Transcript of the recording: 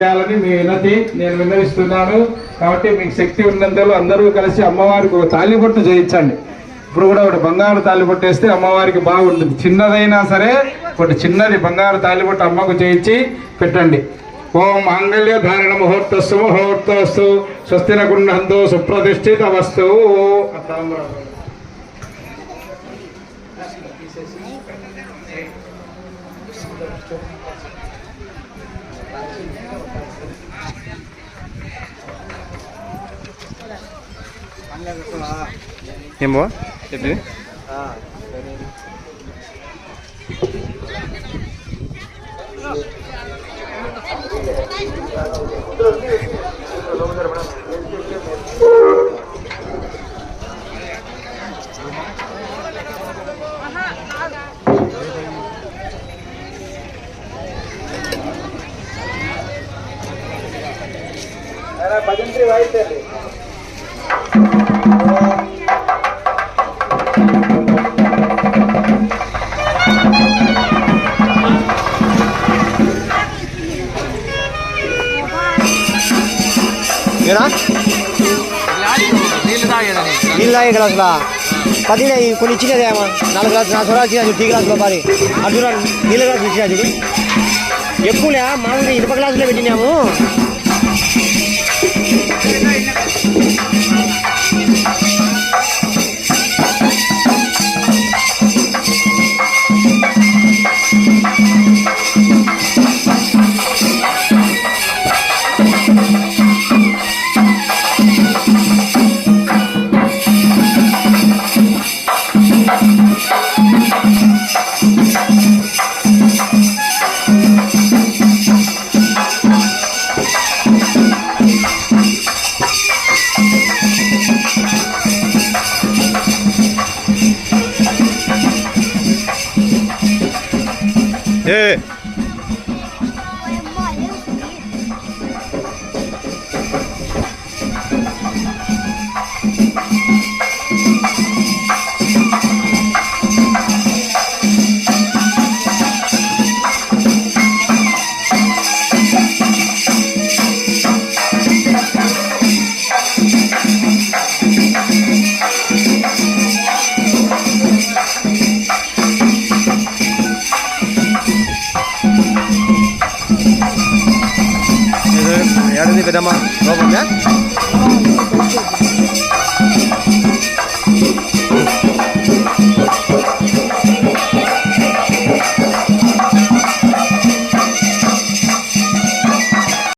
చేయాలని మీ వినతి నేను విన్నవిస్తున్నాను. కాబట్టి మీకు శక్తి ఉన్నంతలో అందరూ కలిసి అమ్మవారికి ఒక తాళిబొట్టు చేయించండి. ఇప్పుడు కూడా ఒకటి బంగారు తాళిబొట్టు వేస్తే అమ్మవారికి బాగుంటుంది. చిన్నదైనా సరే ఒకటి చిన్నది బంగారు తాళిబొట్టు అమ్మకు చేయించి పెట్టండి. ఓం మాంగళ్య ధారణ ముహూర్తస్సు ముహూర్తస్తు స్వస్తిన గుండంతో సుప్రతిష్ఠిత వస్తు. ఏమో చెప్పి భజంత్రి వాయిద్యాలు నీళ్ళు తాగే గ్లాసులా 10 కొన్ని ఇచ్చినదేమో 4 గ్లాసులు 4 సొరా ఇచ్చిన టీ గ్లాసులో మరి అర్జున నీళ్ళ గ్లాసులు ఇచ్చిన చూడు. ఎక్కువలే మామూలుగా ఇనుప గ్లాసులో పెట్టినాము. ఏడాది పెద్దమ్మా లోపల